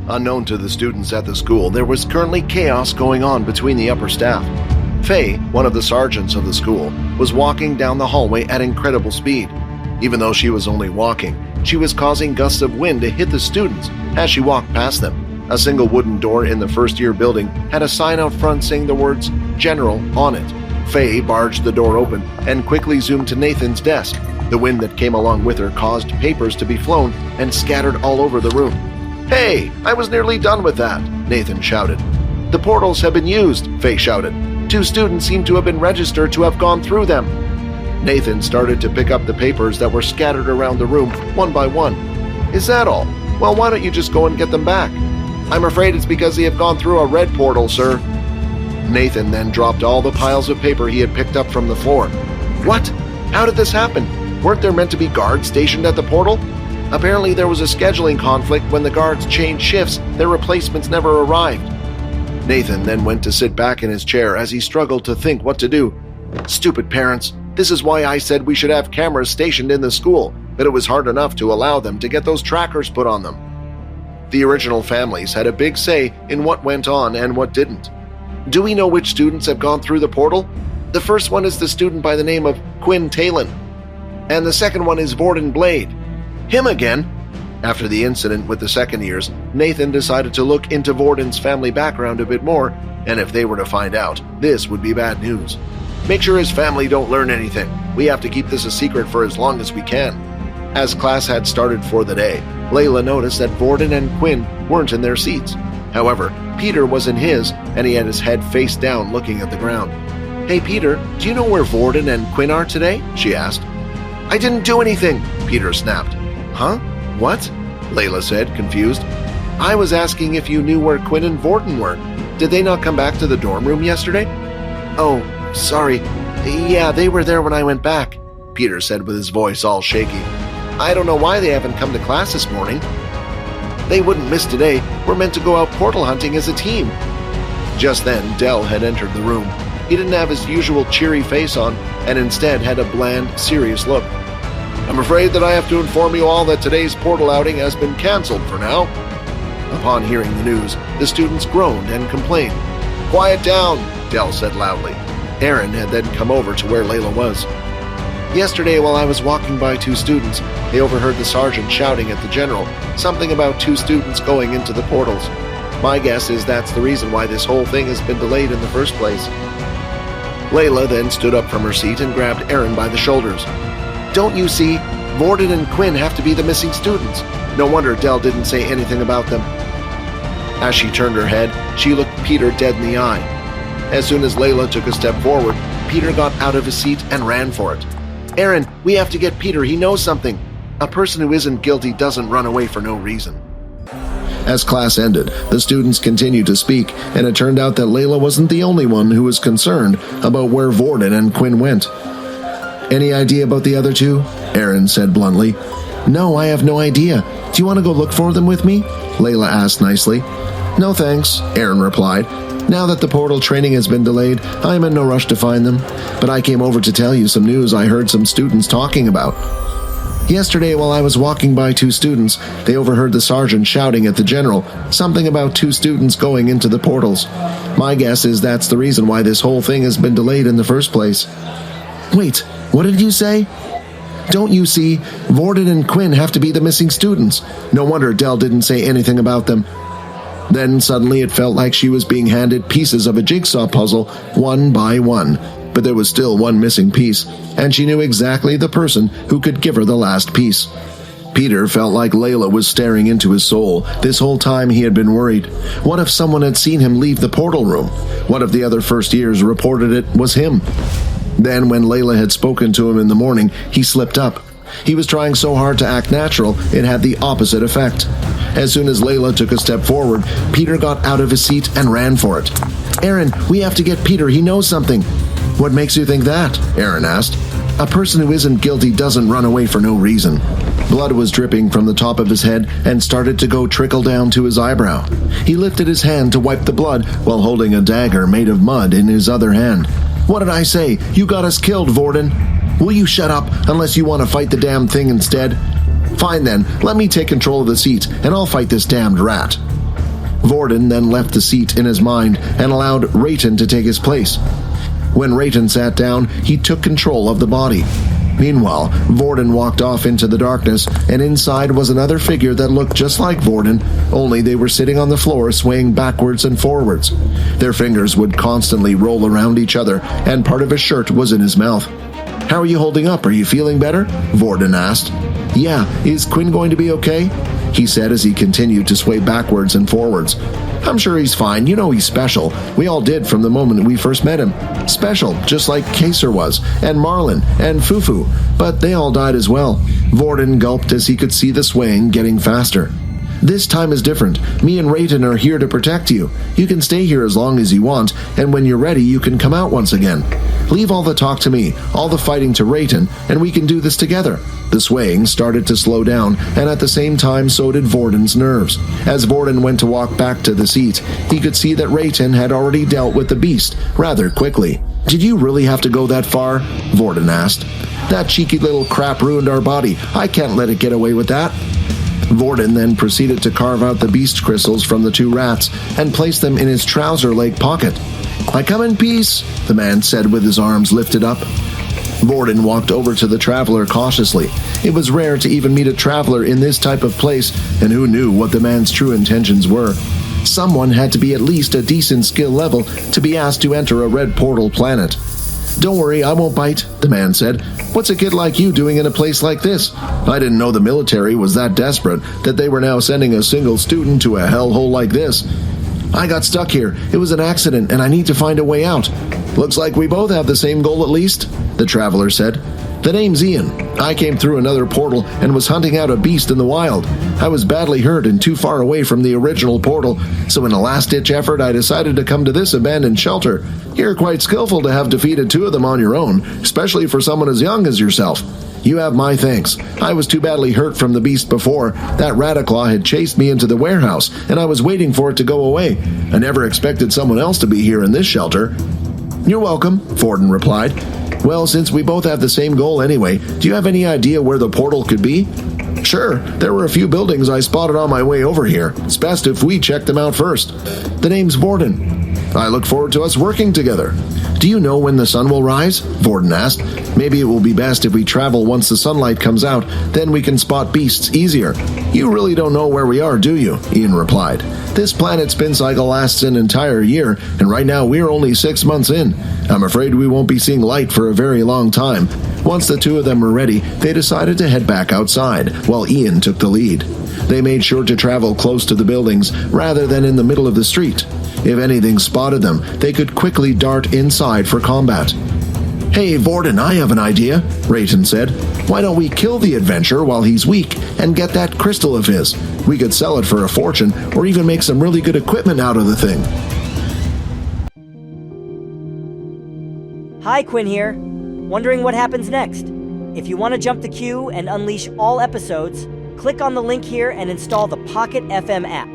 Unknown to the students at the school, there was currently chaos going on between the upper staff. Faye, one of the sergeants of the school, was walking down the hallway at incredible speed. Even though she was only walking, she was causing gusts of wind to hit the students as she walked past them. A single wooden door in the first-year building had a sign out front saying the words "General" on it. Faye barged the door open and quickly zoomed to Nathan's desk. The wind that came along with her caused papers to be flown and scattered all over the room. "Hey, I was nearly done with that," Nathan shouted. "The portals have been used," Faye shouted. "2 students seem to have been registered to have gone through them." Nathan started to pick up the papers that were scattered around the room one by one. "Is that all? Well, why don't you just go and get them back?" "I'm afraid it's because they have gone through a red portal, sir." Nathan then dropped all the piles of paper he had picked up from the floor. "What? How did this happen? Weren't there meant to be guards stationed at the portal? Apparently there was a scheduling conflict when the guards changed shifts. Their replacements never arrived." Nathan then went to sit back in his chair as he struggled to think what to do. "Stupid parents. This is why I said we should have cameras stationed in the school, but it was hard enough to allow them to get those trackers put on them." The original families had a big say in what went on and what didn't. "Do we know which students have gone through the portal?" "The first one is the student by the name of Quinn Talon. And the second one is Vorden Blade." "Him again?" After the incident with the second years, Nathan decided to look into Vorden's family background a bit more, and if they were to find out, this would be bad news. "Make sure his family don't learn anything. We have to keep this a secret for as long as we can." As class had started for the day, Layla noticed that Vorden and Quinn weren't in their seats. However, Peter was in his, and he had his head face down looking at the ground. "Hey Peter, do you know where Vorden and Quinn are today?" she asked. "I didn't do anything," Peter snapped. "Huh? What?" Layla said, confused. "I was asking if you knew where Quinn and Vorden were. Did they not come back to the dorm room yesterday?" "Oh, sorry. Yeah, they were there when I went back," Peter said with his voice all shaky. "I don't know why they haven't come to class this morning." "They wouldn't miss today. We're meant to go out portal hunting as a team." Just then, Dell had entered the room. He didn't have his usual cheery face on, and instead had a bland, serious look. "I'm afraid that I have to inform you all that today's portal outing has been cancelled for now." Upon hearing the news, the students groaned and complained. "Quiet down," Dell said loudly. Aaron had then come over to where Layla was. "Yesterday, while I was walking by 2 students, they overheard the sergeant shouting at the general, something about 2 students going into the portals. My guess is that's the reason why this whole thing has been delayed in the first place." Layla then stood up from her seat and grabbed Aaron by the shoulders. "Don't you see? Vorden and Quinn have to be the missing students. No wonder Dell didn't say anything about them." As she turned her head, she looked Peter dead in the eye. As soon as Layla took a step forward, Peter got out of his seat and ran for it. "Aaron, we have to get Peter. He knows something. A person who isn't guilty doesn't run away for no reason." As class ended, the students continued to speak, and it turned out that Layla wasn't the only one who was concerned about where Vorden and Quinn went. "Any idea about the other 2? Aaron said bluntly. "No, I have no idea. Do you want to go look for them with me?" Layla asked nicely. "No thanks," Aaron replied. "Now that the portal training has been delayed, I am in no rush to find them. But I came over to tell you some news I heard some students talking about. Yesterday, while I was walking by 2 students, they overheard the sergeant shouting at the general, something about 2 students going into the portals. My guess is that's the reason why this whole thing has been delayed in the first place." "Wait, what did you say?" "Don't you see? Vorden and Quinn have to be the missing students. No wonder Dell didn't say anything about them." Then suddenly it felt like she was being handed pieces of a jigsaw puzzle, one by one. But there was still one missing piece, and she knew exactly the person who could give her the last piece. Peter felt like Layla was staring into his soul. This whole time he had been worried. What if someone had seen him leave the portal room? What if the other first years reported it was him? Then when Layla had spoken to him in the morning, he slipped up. He was trying so hard to act natural, it had the opposite effect. As soon as Layla took a step forward, Peter got out of his seat and ran for it. "Aaron, we have to get Peter. He knows something." "What makes you think that?" Aaron asked. "A person who isn't guilty doesn't run away for no reason." Blood was dripping from the top of his head and started to go trickle down to his eyebrow. He lifted his hand to wipe the blood while holding a dagger made of mud in his other hand. "What did I say? You got us killed, Vorden. Will you shut up unless you want to fight the damn thing instead? Fine then, let me take control of the seat and I'll fight this damned rat." Vorden then left the seat in his mind and allowed Rayton to take his place. When Rayton sat down, he took control of the body. Meanwhile, Vorden walked off into the darkness, and inside was another figure that looked just like Vorden, only they were sitting on the floor swaying backwards and forwards. Their fingers would constantly roll around each other, and part of his shirt was in his mouth. "How are you holding up? Are you feeling better?" Vorden asked. "Yeah, is Quinn going to be okay?" he said as he continued to sway backwards and forwards. "I'm sure he's fine. You know he's special. We all did from the moment we first met him. Special, just like Kaser was, and Marlin, and Fufu, but they all died as well." Vorden gulped as he could see the swaying getting faster. "This time is different. Me and Rayton are here to protect you. You can stay here as long as you want, and when you're ready, you can come out once again. Leave all the talk to me, all the fighting to Rayton, and we can do this together." The swaying started to slow down, and at the same time so did Vorden's nerves. As Vorden went to walk back to the seat, he could see that Rayton had already dealt with the beast rather quickly. "Did you really have to go that far?" Vorden asked. "That cheeky little crap ruined our body. I can't let it get away with that." Vorden then proceeded to carve out the beast crystals from the two rats and place them in his trouser leg pocket. "I come in peace," the man said with his arms lifted up. Vorden walked over to the traveler cautiously. It was rare to even meet a traveler in this type of place, and who knew what the man's true intentions were. Someone had to be at least a decent skill level to be asked to enter a red portal planet. "Don't worry, I won't bite," the man said. "What's a kid like you doing in a place like this? I didn't know the military was that desperate that they were now sending a single student to a hellhole like this. I got stuck here. It was an accident, and I need to find a way out." "Looks like we both have the same goal at least," the traveler said. "The name's Ian. I came through another portal and was hunting out a beast in the wild. I was badly hurt and too far away from the original portal, so in a last-ditch effort I decided to come to this abandoned shelter. You're quite skillful to have defeated two of them on your own, especially for someone as young as yourself. You have my thanks. I was too badly hurt from the beast before. That Radiclaw had chased me into the warehouse, and I was waiting for it to go away. I never expected someone else to be here in this shelter." "You're welcome," Vorden replied. "Well, since we both have the same goal anyway, do you have any idea where the portal could be?" "Sure. There were a few buildings I spotted on my way over here. It's best if we check them out first." "The name's Vorden." "I look forward to us working together." "Do you know when the sun will rise?" Vorden asked. "Maybe it will be best if we travel once the sunlight comes out, then we can spot beasts easier." "You really don't know where we are, do you?" Ian replied. "This planet's spin cycle lasts an entire year, and right now we're only 6 months in. I'm afraid we won't be seeing light for a very long time." Once the two of them were ready, they decided to head back outside, while Ian took the lead. They made sure to travel close to the buildings, rather than in the middle of the street. If anything spotted them, they could quickly dart inside for combat. "Hey, Vorden, I have an idea," Rayton said. "Why don't we kill the adventurer while he's weak and get that crystal of his? We could sell it for a fortune, or even make some really good equipment out of the thing." Hi, Quinn here. Wondering what happens next? If you want to jump the queue and unleash all episodes, click on the link here and install the Pocket FM app.